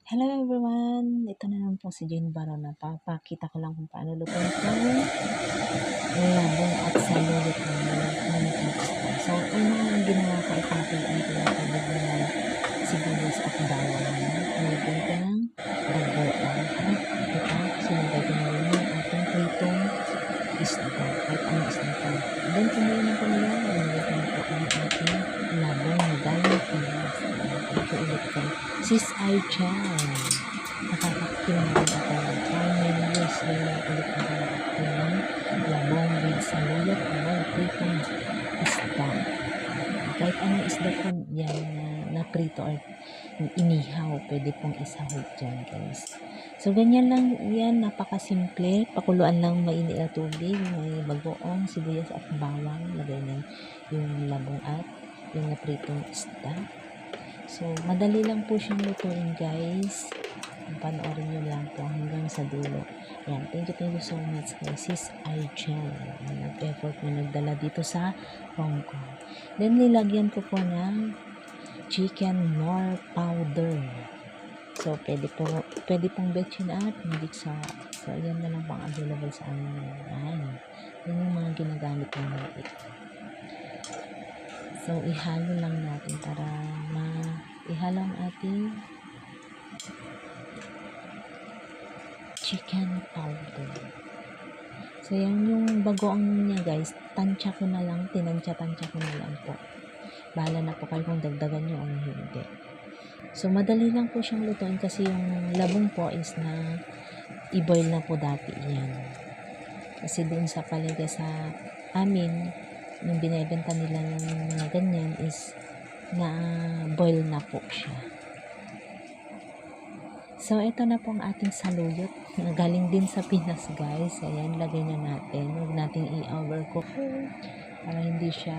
Hello everyone! Ito na naman po si Jane Baron na papakita ko lang kung paano lutuin itong labong at saluyot ng nakikita. So, unang ginawa ko ay pinakulaan ko yung tubig ng sibuyas at bawang. Nilagyan ko ng bagoong. At ito, sinagay ko na rin yung ating pritong isda. Kahit ano isda ko. Then, kumulo ng kumulo, nilagyan ko ang ating labong na galing Pinas. Ito ulit ko. Sis Aichan. Nakakakitin na rin ako. How many years na lang ulit ako nakakakitin ng labong with saluyot o pritong isda. Kahit anong isda po yan na prito or inihaw, pwede pong isahog dyan guys. So ganyan lang yan, napakasimple. Pakuluan lang mainit na tubig, may bagoong, sibuyas at bawang. Lagay na yung labong at yung napritong isda. So madali lang po siyang lutuin guys. Panoorin nyo lang po hanggang sa dulo. Yan, thank you so much kay Sis Aichan. Nag-effort na nagdala dito sa Hong Kong. Then, nilagyan ko po ng chicken nor powder. So, pwede pong betchin at magic sa. So, yan na lang pang available sa amin. Yan. Yan yung mga ginagamit ng maliit. So, ihalo lang natin para ihalo ang ating chicken powder. So, yan yung bagoong niya guys. Tansya ko na lang. Tinansya-tansya ko na lang po. Bahala na po kayo kung dagdagan nyo o hindi. So, madali lang po siyang lutuin kasi yung labong po is na i-boil na po dati yan. Kasi doon sa palengke sa amin, yung binibenta nila ng mga ganyan is na boil na po siya. So, ito na po ang ating saluyot. Galing din sa Pinas, guys. Ayan, lagay na natin. Huwag natin i-overcook para hindi siya,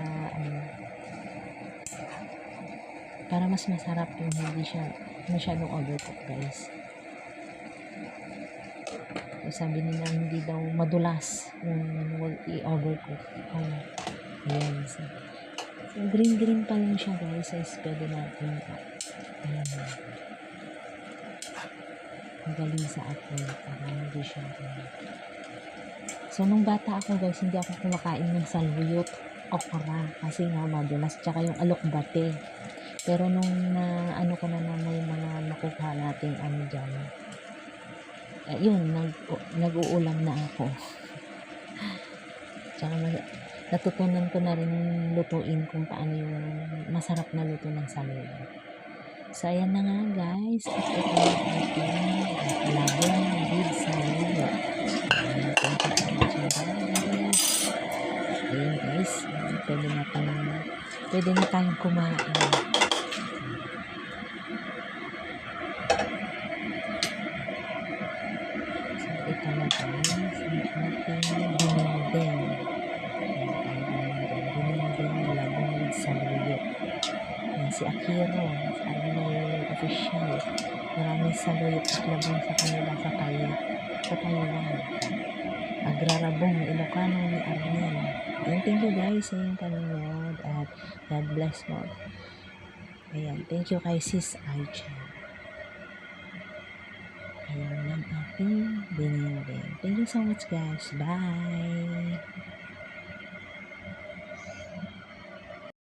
para mas masarap yung hindi siya masyadong overcook, guys. So, sabi nila, hindi daw madulas yung huwag i-overcook. Ayan. So, green pa lang siya, guys. So, pwede natin, galing sa apple para hindi siya so nung bata ako guys hindi ako kumakain ng saluyot okra kasi nga madulas tsaka yung alokbate pero nung ano ko na may mga nakuha nating dyan yun nag-uulam na ako tsaka natutunan ko na rin lutuin kung paano yung masarap na luto ng saluyot. So, ayan na nga guys. Ito na ating labong with saluyot. Ayan guys. Pwede na tayong kumain. So, ito na guys. Ang ating bininding. Bininding labong with saluyot. Ayan si Akiro. Official. Maraming saluyot at labong sa kanila sa Taiwan. Agrarabong, Ilocano ni Arnel. Ayan, thank you guys sa inyong panonood at God bless mo. Ayan, thank you kay Sis Aichan. Ayan lang ating binibig. Thank you so much guys. Bye!